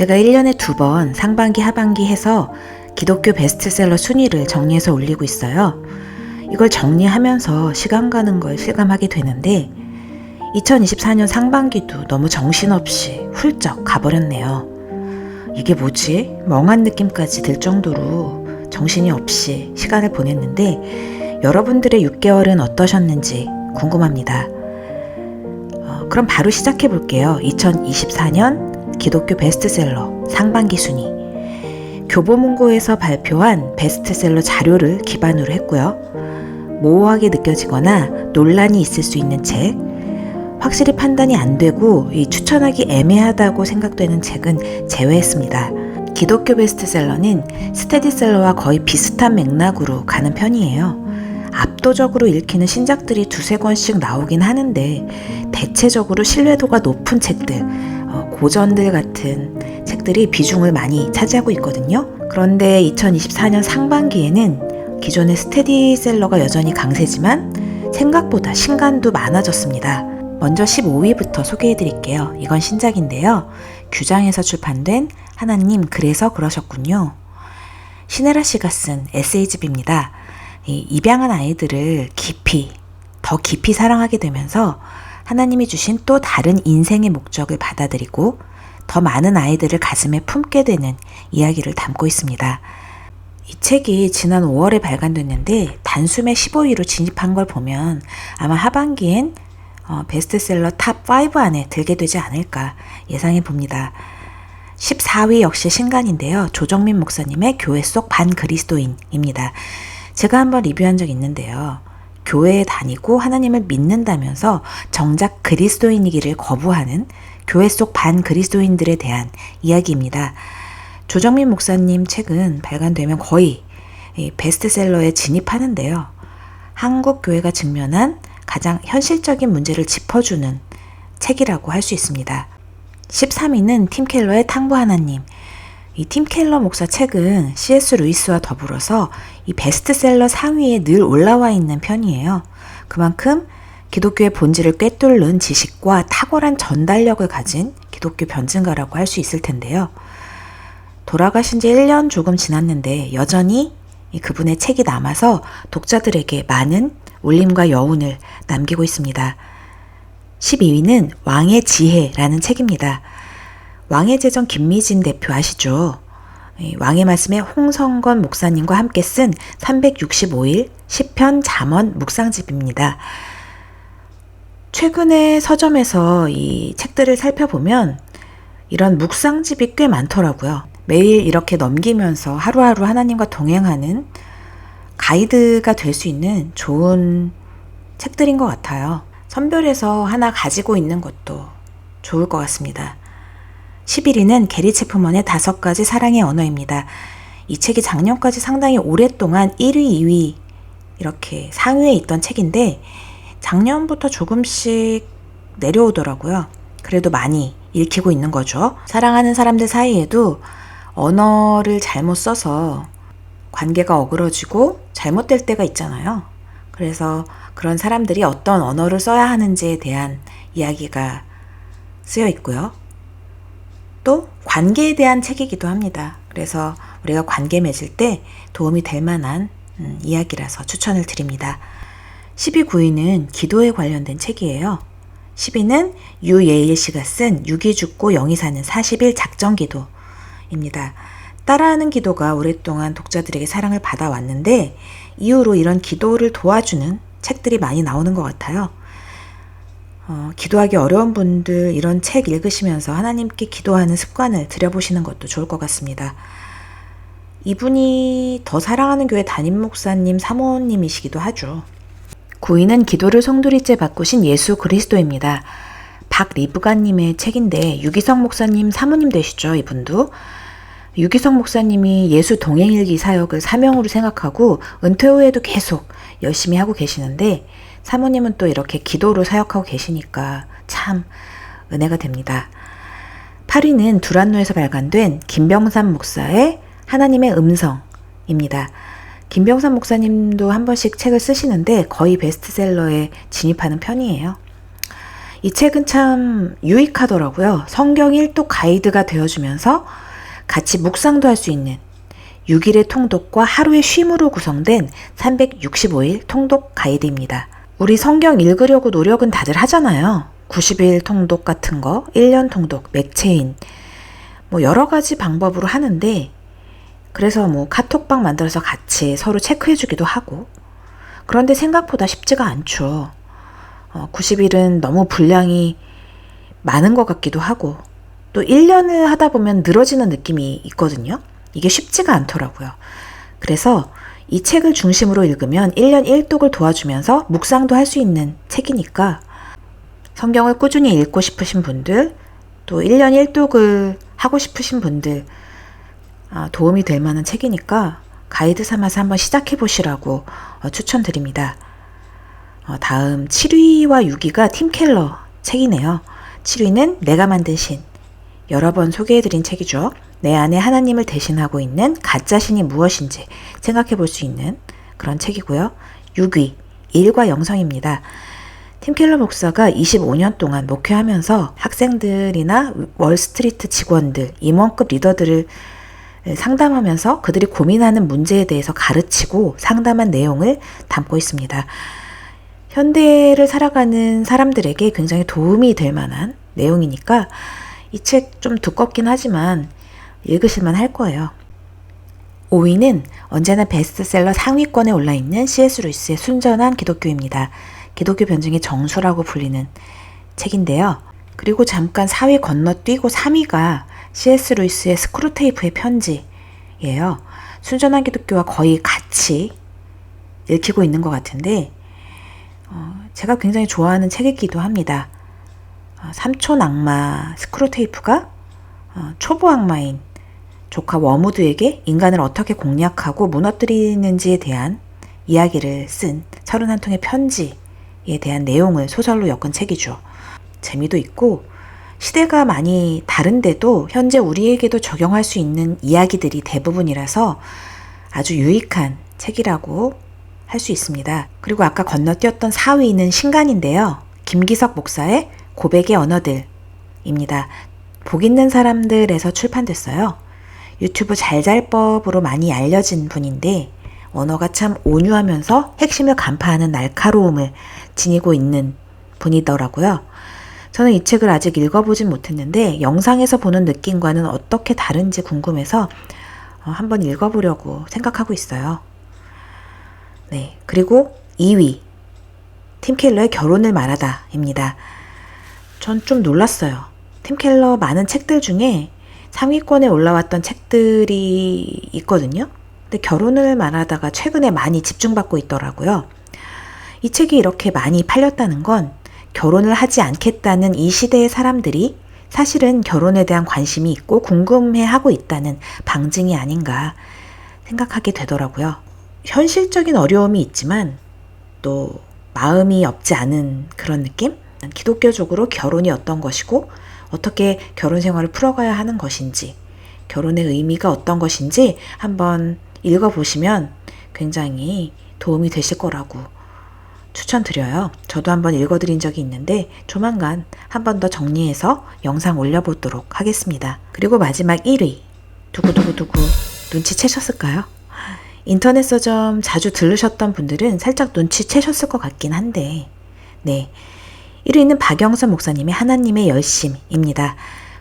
제가 1년에 2번 상반기 하반기 해서 기독교 베스트셀러 순위를 정리해서 올리고 있어요. 이걸 정리하면서 시간 가는 걸 실감하게 되는데 2024년 상반기도 너무 정신없이 훌쩍 가버렸네요. 이게 뭐지? 멍한 느낌까지 들 정도로 정신이 없이 시간을 보냈는데 여러분들의 6개월은 어떠셨는지 궁금합니다. 그럼 바로 시작해 볼게요. 2024년 기독교 베스트셀러 상반기 순위. 교보문고에서 발표한 베스트셀러 자료를 기반으로 했고요. 모호하게 느껴지거나 논란이 있을 수 있는 책, 확실히 판단이 안 되고 추천하기 애매하다고 생각되는 책은 제외했습니다. 기독교 베스트셀러는 스테디셀러와 거의 비슷한 맥락으로 가는 편이에요. 압도적으로 읽히는 신작들이 2-3권씩 나오긴 하는데 대체적으로 신뢰도가 높은 책들, 고전들 같은 책들이 비중을 많이 차지하고 있거든요. 그런데 2024년 상반기에는 기존의 스테디셀러가 여전히 강세지만 생각보다 신간도 많아졌습니다. 먼저 15위부터 소개해드릴게요. 이건 신작인데요. 규장에서 출판된 하나님 그래서 그러셨군요. 신혜라 씨가 쓴 에세이집입니다. 입양한 아이들을 더 깊이 사랑하게 되면서 하나님이 주신 또 다른 인생의 목적을 받아들이고 더 많은 아이들을 가슴에 품게 되는 이야기를 담고 있습니다. 이 책이 지난 5월에 발간됐는데 단숨에 15위로 진입한 걸 보면 아마 하반기엔 베스트셀러 탑 5 안에 들게 되지 않을까 예상해 봅니다. 14위 역시 신간인데요. 조정민 목사님의 교회 속 반그리스도인입니다. 제가 한번 리뷰한 적 있는데요. 교회에 다니고 하나님을 믿는다면서 정작 그리스도인이기를 거부하는 교회 속 반그리스도인들에 대한 이야기입니다. 조정민 목사님 책은 발간되면 거의 베스트셀러에 진입하는데요. 한국 교회가 직면한 가장 현실적인 문제를 짚어주는 책이라고 할 수 있습니다. 13위는 팀 켈러의 탕부 하나님. 이 팀 켈러 목사 책은 C.S. 루이스와 더불어서 이 베스트셀러 상위에 늘 올라와 있는 편이에요. 그만큼 기독교의 본질을 꿰뚫는 지식과 탁월한 전달력을 가진 기독교 변증가라고 할 수 있을 텐데요. 돌아가신 지 1년 조금 지났는데 여전히 그분의 책이 남아서 독자들에게 많은 울림과 여운을 남기고 있습니다. 12위는 왕의 지혜라는 책입니다. 왕의 제전 김미진 대표 아시죠? 왕의 말씀에 홍성건 목사님과 함께 쓴 365일 시편 잠언 묵상집입니다. 최근에 서점에서 이 책들을 살펴보면 이런 묵상집이 꽤 많더라고요. 매일 이렇게 넘기면서 하루하루 하나님과 동행하는 가이드가 될 수 있는 좋은 책들인 것 같아요. 선별해서 하나 가지고 있는 것도 좋을 것 같습니다. 11위는 게리 체프먼의 5가지 사랑의 언어입니다. 이 책이 작년까지 상당히 오랫동안 1위, 2위 이렇게 상위에 있던 책인데 작년부터 조금씩 내려오더라고요. 그래도 많이 읽히고 있는 거죠. 사랑하는 사람들 사이에도 언어를 잘못 써서 관계가 어그러지고 잘못될 때가 있잖아요. 그래서 그런 사람들이 어떤 언어를 써야 하는지에 대한 이야기가 쓰여 있고요. 또 관계에 대한 책이기도 합니다. 그래서 우리가 관계 맺을 때 도움이 될 만한 이야기라서 추천을 드립니다. 10위, 9위는 기도에 관련된 책이에요. 10위는 유예일 씨가 쓴 6이 죽고 0이 사는 40일 작정기도입니다. 따라하는 기도가 오랫동안 독자들에게 사랑을 받아왔는데 이후로 이런 기도를 도와주는 책들이 많이 나오는 것 같아요. 기도하기 어려운 분들 이런 책 읽으시면서 하나님께 기도하는 습관을 들여보시는 것도 좋을 것 같습니다. 이분이 더 사랑하는 교회 담임 목사님 사모님이시기도 하죠. 9위는 기도를 송두리째 바꾸신 예수 그리스도입니다. 박리브가님의 책인데 유기성 목사님 사모님 되시죠, 이분도. 유기성 목사님이 예수 동행일기 사역을 사명으로 생각하고 은퇴 후에도 계속 열심히 하고 계시는데 사모님은 또 이렇게 기도로 사역하고 계시니까 참 은혜가 됩니다. 8위는 두란노에서 발간된 김병삼 목사의 하나님의 음성입니다. 김병삼 목사님도 한 번씩 책을 쓰시는데 거의 베스트셀러에 진입하는 편이에요. 이 책은 참 유익하더라고요. 성경 1독 가이드가 되어주면서 같이 묵상도 할 수 있는 6일의 통독과 하루의 쉼으로 구성된 365일 통독 가이드입니다. 우리 성경 읽으려고 노력은 다들 하잖아요. 90일 통독 같은 거, 1년 통독, 맥체인, 뭐 여러 가지 방법으로 하는데, 그래서 뭐 카톡방 만들어서 같이 서로 체크해주기도 하고, 그런데 생각보다 쉽지가 않죠. 90일은 너무 분량이 많은 것 같기도 하고, 또 1년을 하다 보면 늘어지는 느낌이 있거든요. 이게 쉽지가 않더라고요. 그래서 이 책을 중심으로 읽으면 1년 1독을 도와주면서 묵상도 할 수 있는 책이니까 성경을 꾸준히 읽고 싶으신 분들, 또 1년 1독을 하고 싶으신 분들 도움이 될 만한 책이니까 가이드 삼아서 한번 시작해 보시라고 추천드립니다. 다음 7위와 6위가 팀 켈러 책이네요. 7위는 내가 만든 신. 여러 번 소개해드린 책이죠. 내 안에 하나님을 대신하고 있는 가짜신이 무엇인지 생각해 볼 수 있는 그런 책이고요. 6위, 일과 영성입니다. 팀 켈러 목사가 25년 동안 목회하면서 학생들이나 월스트리트 직원들, 임원급 리더들을 상담하면서 그들이 고민하는 문제에 대해서 가르치고 상담한 내용을 담고 있습니다. 현대를 살아가는 사람들에게 굉장히 도움이 될 만한 내용이니까 이 책 좀 두껍긴 하지만 읽으실만 할 거예요. 5위는 언제나 베스트셀러 상위권에 올라있는 C.S. 루이스의 순전한 기독교입니다. 기독교 변증의 정수라고 불리는 책인데요. 그리고 잠깐 4위 건너뛰고 3위가 C.S. 루이스의 스크루테이프의 편지예요. 순전한 기독교와 거의 같이 읽히고 있는 것 같은데 제가 굉장히 좋아하는 책이기도 합니다. 삼촌 악마 스크루테이프가 초보 악마인 조카 워무드에게 인간을 어떻게 공략하고 무너뜨리는지에 대한 이야기를 쓴 31통의 편지에 대한 내용을 소설로 엮은 책이죠. 재미도 있고 시대가 많이 다른데도 현재 우리에게도 적용할 수 있는 이야기들이 대부분이라서 아주 유익한 책이라고 할 수 있습니다. 그리고 아까 건너뛰었던 4위는 신간인데요. 김기석 목사의 고백의 언어들입니다. 복 있는 사람들에서 출판됐어요. 유튜브 잘잘법으로 많이 알려진 분인데 언어가 참 온유하면서 핵심을 간파하는 날카로움을 지니고 있는 분이더라고요. 저는 이 책을 아직 읽어보진 못했는데 영상에서 보는 느낌과는 어떻게 다른지 궁금해서 한번 읽어보려고 생각하고 있어요. 네, 그리고 2위 팀 켈러의 결혼을 말하다입니다. 전 좀 놀랐어요. 팀 켈러 많은 책들 중에 상위권에 올라왔던 책들이 있거든요. 근데 결혼을 말하다가 최근에 많이 집중받고 있더라고요. 이 책이 이렇게 많이 팔렸다는 건 결혼을 하지 않겠다는 이 시대의 사람들이 사실은 결혼에 대한 관심이 있고 궁금해하고 있다는 방증이 아닌가 생각하게 되더라고요. 현실적인 어려움이 있지만 또 마음이 없지 않은 그런 느낌? 기독교적으로 결혼이 어떤 것이고 어떻게 결혼 생활을 풀어가야 하는 것인지, 결혼의 의미가 어떤 것인지 한번 읽어보시면 굉장히 도움이 되실 거라고 추천드려요. 저도 한번 읽어드린 적이 있는데 조만간 한번 더 정리해서 영상 올려보도록 하겠습니다. 그리고 마지막 1위. 두구두구두구 눈치채셨을까요? 인터넷 서점 자주 들르셨던 분들은 살짝 눈치채셨을 것 같긴 한데 네, 1위는 박영선 목사님의 하나님의 열심입니다.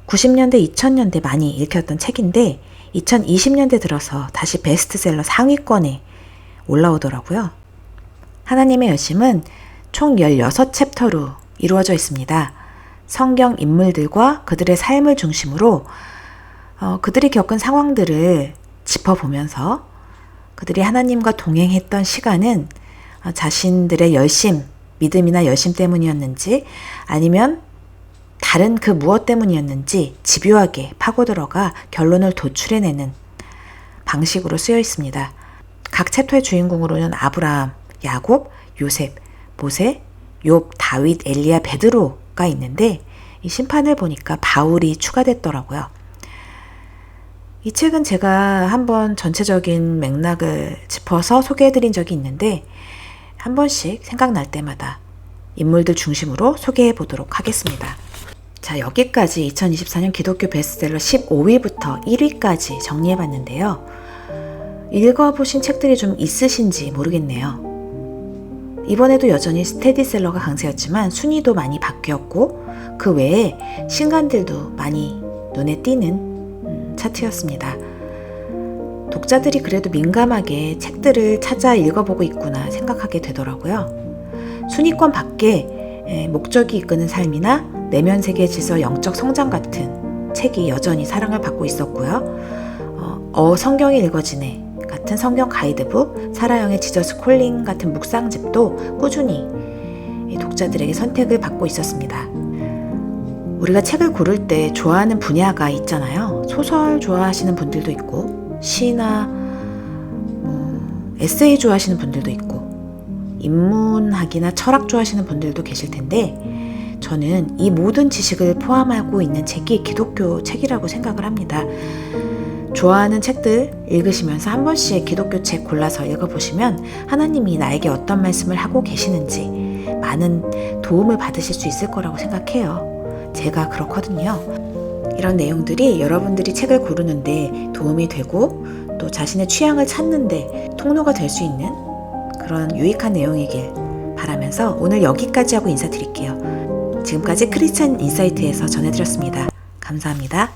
90년대, 2000년대 많이 읽혔던 책인데 2020년대 들어서 다시 베스트셀러 상위권에 올라오더라고요. 하나님의 열심은 총 16챕터로 이루어져 있습니다. 성경 인물들과 그들의 삶을 중심으로 그들이 겪은 상황들을 짚어보면서 그들이 하나님과 동행했던 시간은 자신들의 열심, 믿음이나 열심 때문이었는지 아니면 다른 그 무엇 때문이었는지 집요하게 파고들어가 결론을 도출해내는 방식으로 쓰여 있습니다. 각 챕터의 주인공으로는 아브라함, 야곱, 요셉, 모세, 욥, 다윗, 엘리야, 베드로가 있는데 이 심판을 보니까 바울이 추가됐더라고요. 이 책은 제가 한번 전체적인 맥락을 짚어서 소개해드린 적이 있는데 한 번씩 생각날 때마다 인물들 중심으로 소개해 보도록 하겠습니다. 자, 여기까지 2024년 기독교 베스트셀러 15위부터 1위까지 정리해 봤는데요. 읽어보신 책들이 좀 있으신지 모르겠네요. 이번에도 여전히 스테디셀러가 강세였지만 순위도 많이 바뀌었고 그 외에 신간들도 많이 눈에 띄는 차트였습니다. 독자들이 그래도 민감하게 책들을 찾아 읽어보고 있구나 생각하게 되더라고요. 순위권 밖에 목적이 이끄는 삶이나 내면 세계 질서 영적 성장 같은 책이 여전히 사랑을 받고 있었고요. 성경이 읽어지네 같은 성경 가이드북, 사라영의 지저스 콜링 같은 묵상집도 꾸준히 독자들에게 선택을 받고 있었습니다. 우리가 책을 고를 때 좋아하는 분야가 있잖아요. 소설 좋아하시는 분들도 있고 시나 에세이 좋아하시는 분들도 있고 인문학이나 철학 좋아하시는 분들도 계실 텐데 저는 이 모든 지식을 포함하고 있는 책이 기독교 책이라고 생각을 합니다. 좋아하는 책들 읽으시면서 한 번씩 기독교 책 골라서 읽어보시면 하나님이 나에게 어떤 말씀을 하고 계시는지 많은 도움을 받으실 수 있을 거라고 생각해요. 제가 그렇거든요. 이런 내용들이 여러분들이 책을 고르는데 도움이 되고 또 자신의 취향을 찾는데 통로가 될 수 있는 그런 유익한 내용이길 바라면서 오늘 여기까지 하고 인사드릴게요. 지금까지 크리스찬 인사이트에서 전해드렸습니다. 감사합니다.